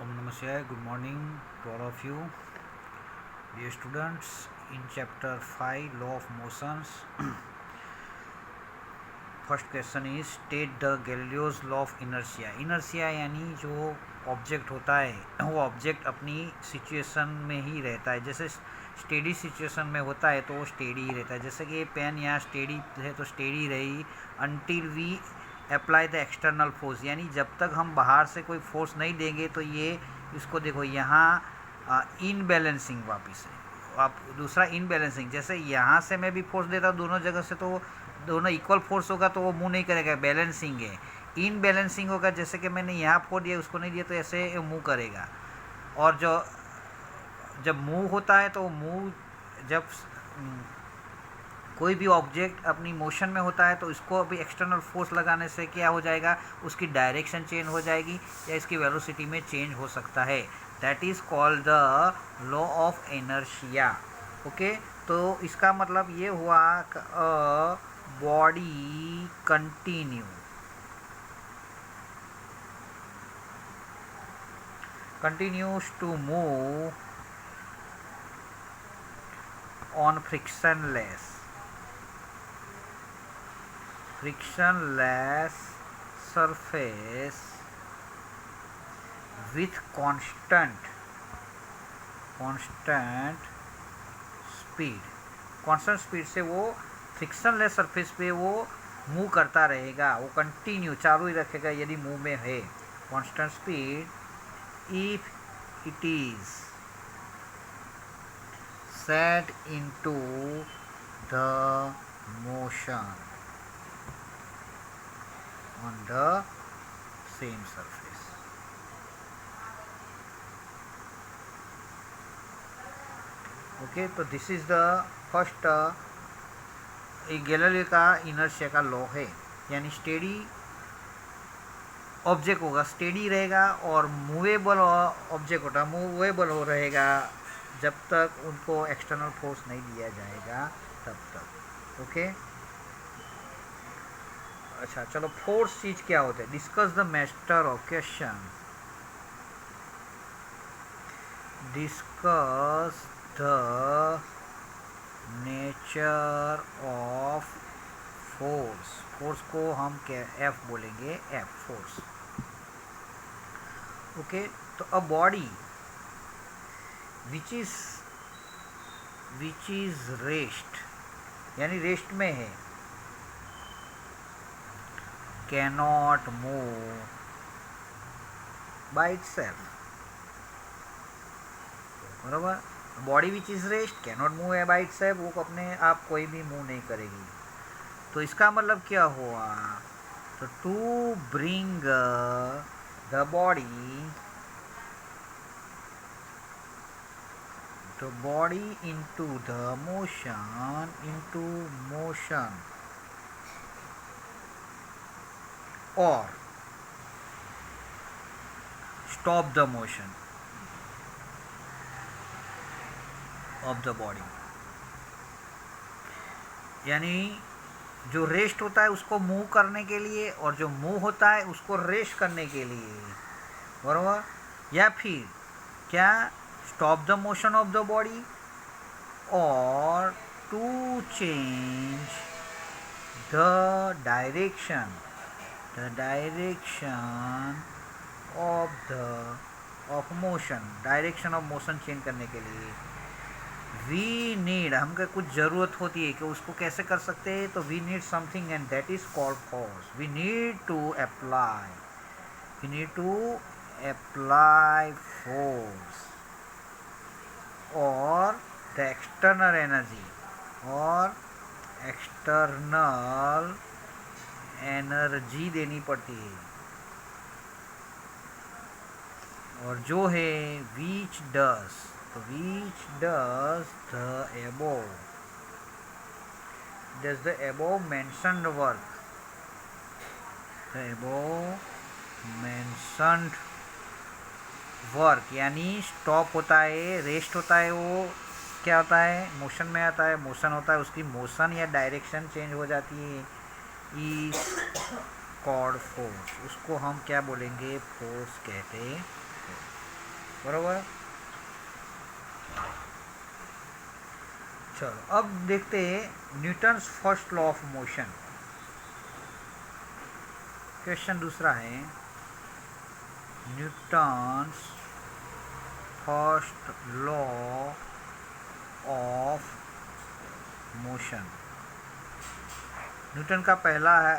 Om Namah Shivaya. Good morning to all of you. Dear students, in chapter 5, Law of Motions, first question is state the Galileo's law of inertia. Inertia यानी जो object होता है वो object अपनी situation में ही रहता है. जैसे स्टेडी सिचुएशन में होता है तो वो स्टेडी ही रहता है. जैसे कि ये पेन यहाँ स्टेडी है तो स्टेडी रही until we apply the external force. यानी जब तक हम बाहर से कोई फोर्स नहीं देंगे तो ये इसको देखो यहाँ इनबैलेंसिंग वापस है. आप दूसरा इनबैलेंसिंग, जैसे यहाँ से मैं भी फोर्स देता हूँ दोनों जगह से तो दोनों इक्वल फोर्स होगा तो वो मूव नहीं करेगा, बैलेंसिंग है. इनबैलेंसिंग होगा, जैसे कि मैंने यहाँ फोर्स दिया उसको नहीं दिया तो ऐसे मूव करेगा. और जो जब मूव होता है तो मूव जब कोई भी ऑब्जेक्ट अपनी मोशन में होता है तो इसको अभी एक्सटर्नल फोर्स लगाने से क्या हो जाएगा, उसकी डायरेक्शन चेंज हो जाएगी या इसकी वेलोसिटी में चेंज हो सकता है. That is called the law of inertia. Okay, तो इसका मतलब ये हुआ body continues to move on frictionless surface with constant speed. Constant speed से वो फ्रिक्शनलेस सरफेस पे वो मूव करता रहेगा, वो कंटिन्यू चालू ही रखेगा यदि मूव में है. Constant speed if it is set into the motion on the same surface. Okay, तो this is the first Galileo का इनर्शिया का लॉ है. यानी स्टेडी ऑब्जेक्ट होगा स्टेडी रहेगा और मूवेबल ऑब्जेक्ट होता मूवेबल हो रहेगा जब तक उनको एक्सटर्नल फोर्स नहीं दिया जाएगा तब तक. ओके, अच्छा चलो, फोर्स चीज क्या होता है. Discuss the matter of question. Discuss the nature of force. Force को हम क्या एफ बोलेंगे, एफ फोर्स. ओके, तो a body which is rest यानी रेस्ट में है, cannot move by itself. बराबर, body which is rest cannot move है बाई इटसेल्फ, वो अपने आप कोई भी मूव नहीं करेगी. तो इसका मतलब क्या हुआ, तो to bring the body into the motion or stop the motion of the body. यानी जो रेस्ट होता है उसको मूव करने के लिए और जो मूव होता है उसको रेस्ट करने के लिए, बराबर. या फिर क्या, stop the motion of the body और to change the direction of motion. Direction of motion change करने के लिए वी नीड, हमको कुछ ज़रूरत होती है कि उसको कैसे कर सकते हैं, तो we need something and that is called force. We need to apply force और द एक्सटर्नल एनर्जी और एक्सटर्नल एनर्जी देनी पड़ती है. और जो है which does the above mentioned work. यानी स्टॉप होता है, रेस्ट होता है, वो क्या होता है, मोशन में आता है, मोशन होता है, उसकी मोशन या डायरेक्शन चेंज हो जाती है, इज कॉल्ड फोर्स. उसको हम क्या बोलेंगे, फोर्स कहते हैं. बराबर। चलो अब देखते हैं Newton's first law of motion. Question दूसरा है Newton's first law of motion. Newton का पहला है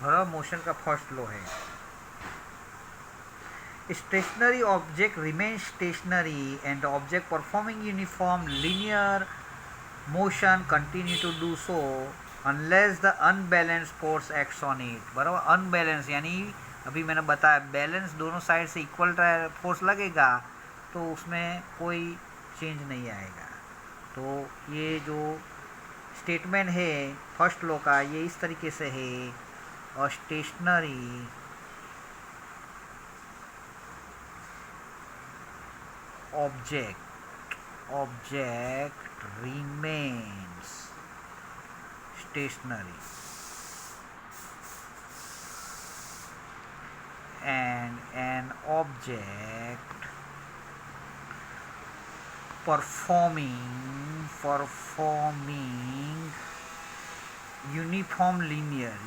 बराबर मोशन का फर्स्ट लॉ है stationary object remains stationary and the object performing uniform linear motion continue to do so unless the unbalanced force acts on it। बराबर। Unbalance यानी अभी मैंने बताया बैलेंस दोनों साइड से इक्वल फोर्स लगेगा तो उसमें कोई चेंज नहीं आएगा। तो ये जो स्टेटमेंट है फर्स्ट लॉ का ये इस तरीके से है और stationery object remains stationary and an object performing uniform linear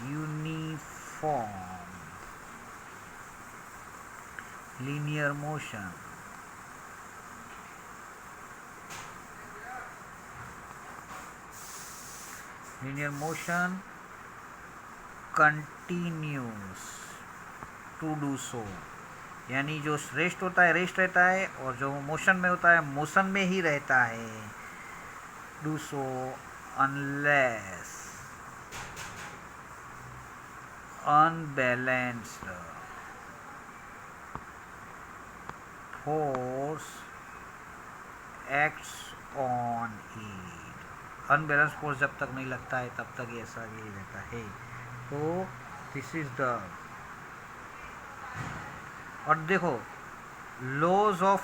motion continues to do so। यानी जो रेस्ट होता है रेस्ट रहता है और जो मोशन में होता है मोशन में ही रहता है। Do so unless unbalanced force acts on it. Unbalance force जब तक नहीं लगता है तब तक ऐसा ही रहता है। तो दिस इज द और देखो laws of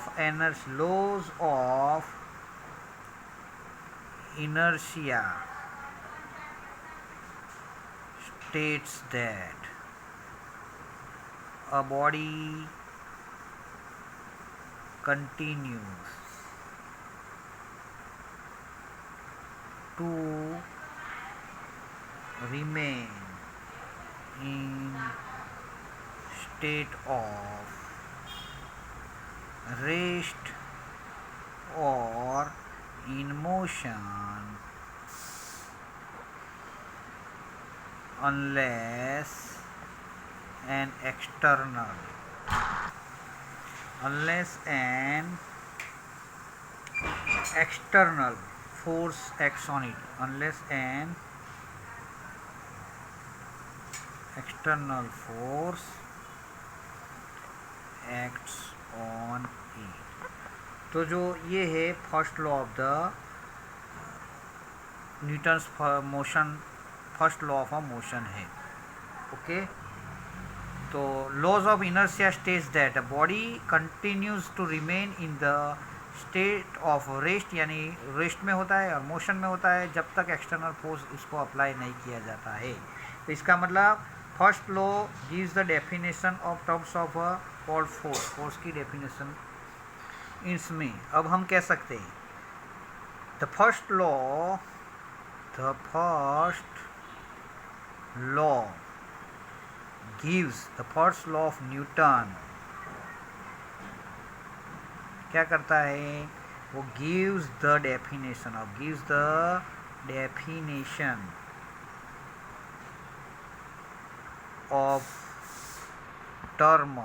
inertia states that a body continues to remain in state of rest or in motion unless an external force acts on it। unless an external force acts on it। तो जो ये है first law of the Newton's motion first law of a motion है। Okay तो laws of inertia states that a body continues to remain in the state of rest यानी rest में होता है और मोशन में होता है जब तक एक्सटर्नल फोर्स इसको अप्लाई नहीं किया जाता है। तो इसका मतलब first law gives the definition of terms of a called force की डेफिनेशन इसमें अब हम कह सकते हैं the first law of Newton क्या करता है वो gives the definition of term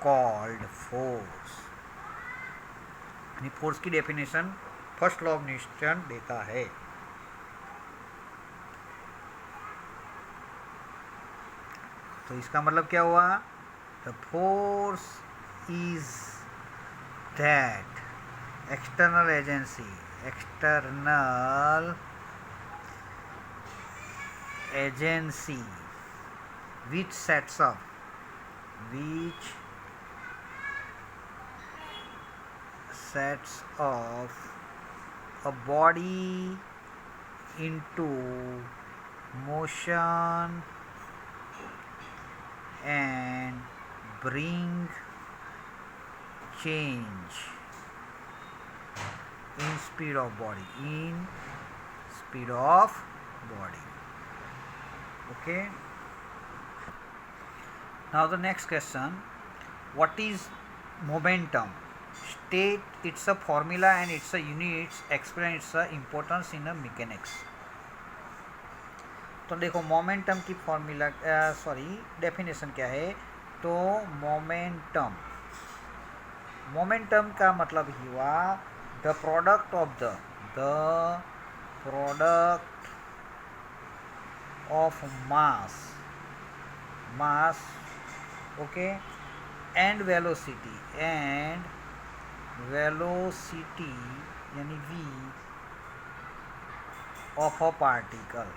called force. यानी फोर्स की definition first law of Newton देता है। तो इसका मतलब क्या हुआ the force is that external agency which sets off a body into motion and bring change in speed of body, in speed of body. Okay, now the next question, what is momentum? State it's a formula and it's a units, explain its importance in a mechanics. तो देखो momentum की formula definition क्या है, तो momentum का मतलब ही हुआ the product of mass okay and velocity यानी v of a particle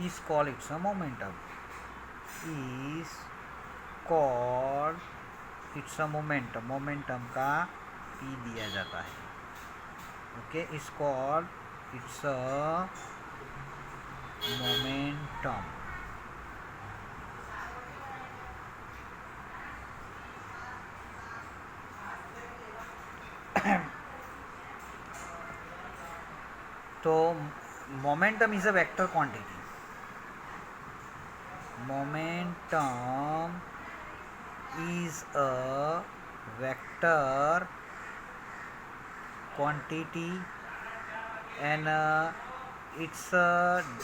is called its a momentum, momentum का p दिया जाता है. Okay, is called it's a momentum. तो momentum is a vector quantity. Momentum is a vector quantity and its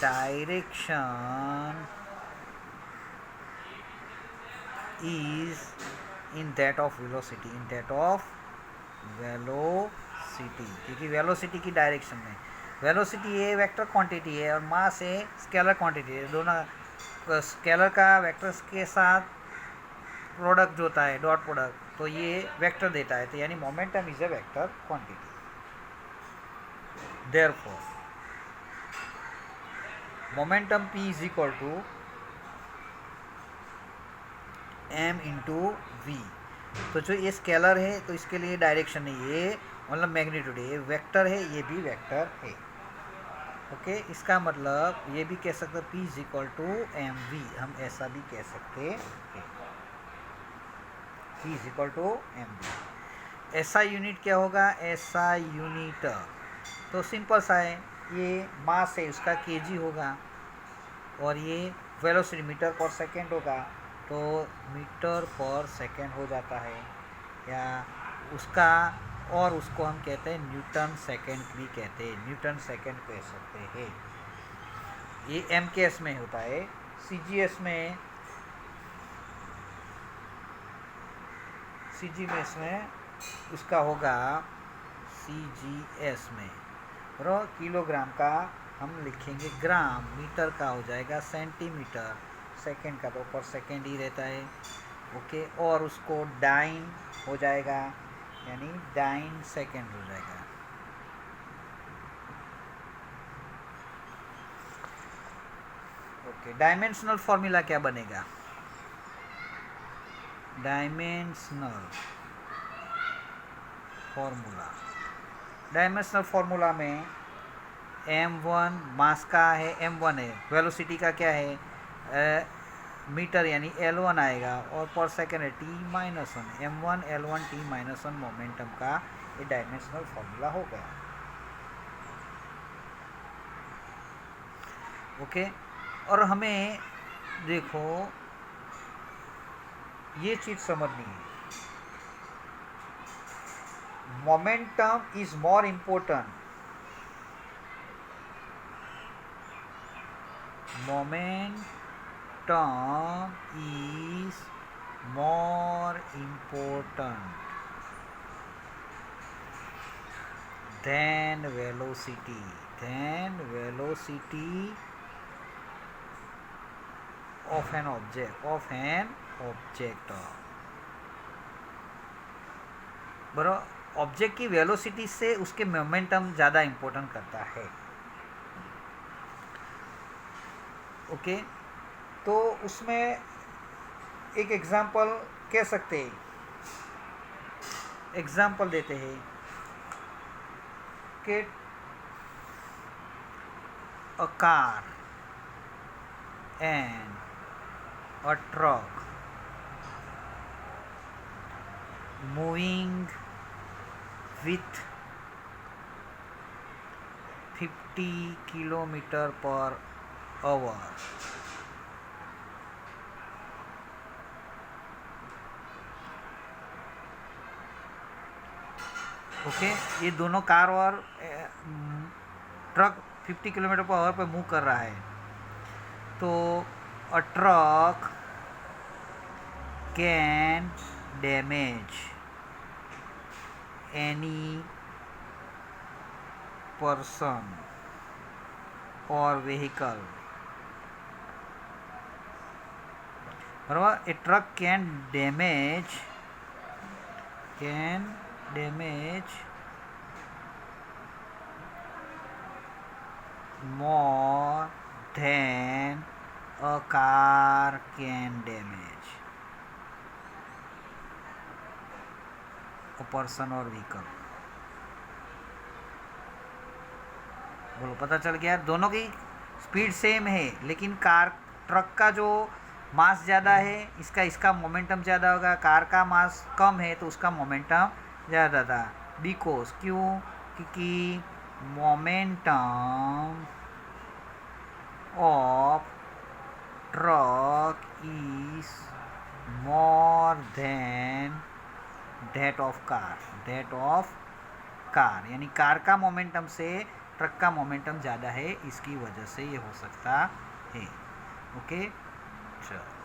direction is in that of velocity, क्योंकि velocity की direction में, velocity ये vector quantity है और मास है स्केलर क्वांटिटी है. दोनों स्केलर का वेक्टर्स के साथ प्रोडक्ट जो होता है डॉट प्रोडक्ट, तो ये वेक्टर देता है. तो यानी momentum is a vector quantity. Therefore momentum p is equal to m into v. तो जो ये स्केलर है तो इसके लिए डायरेक्शन नहीं, ये मतलब मैग्नीट्यूड है, ये वेक्टर है, ये भी वेक्टर है. ओके, इसका मतलब ये भी कह सकते p is equal to M V, हम ऐसा भी कह सकते हैं, p is equal to M V. ऐसा यूनिट क्या होगा, ऐसा यूनिट तो सिंपल सा है, ये मास है उसका kg होगा और ये वेलोसिटी मीटर पर सेकेंड होगा, तो मीटर पर सेकेंड हो जाता है, या उसका और उसको हम कहते हैं न्यूटन सेकेंड भी कहते हैं, न्यूटन सेकेंड कह सकते हैं. ये MKS में होता है. CGS में उसका होगा CGS में और किलोग्राम का हम लिखेंगे ग्राम, मीटर का हो जाएगा सेंटीमीटर, सेकेंड का तो पर सेकेंड ही रहता है. ओके, और उसको डाइन हो जाएगा, यानी डाइन सेकेंड हो जाएगा. ओके, डायमेंशनल फॉर्मूला क्या बनेगा, डायमेंशनल फॉर्मूला में m1 मास का है, m1 है, वेलोसिटी का क्या है मीटर यानी L1 आएगा, और पर सेकेंड है t-1, m1 L1 t-1 momentum का ये डायमेंशनल फॉर्मूला हो गया. ओके, और हमें देखो ये चीज़ समझनी है, momentum is more important, momentum is more important than velocity of an object. बराबर, ऑब्जेक्ट की वेलोसिटी से उसके मोमेंटम ज़्यादा इम्पोर्टेंट करता है. ओके, तो उसमें एक एग्जांपल कह सकते हैं, एग्जांपल देते हैं कि a car and a truck moving with 50 km/h. Okay, ये दोनों कार और ट्रक 50 km/h पे मूव कर रहा है। तो a truck can damage any person और व्हीकल। बराबर, a truck can damage more than a car can damage a person or vehicle। बोलो, पता चल गया? दोनों की स्पीड सेम है, लेकिन ट्रक का जो मास ज़्यादा है, इसका मोमेंटम ज़्यादा होगा। कार का मास कम है तो उसका मोमेंटम ज़्यादा था। बिकॉज क्यों? क्योंकि momentum of truck is more than that of car. यानी कार का मोमेंटम से ट्रक का मोमेंटम ज़्यादा है, इसकी वजह से ये हो सकता है। ओके, चलो।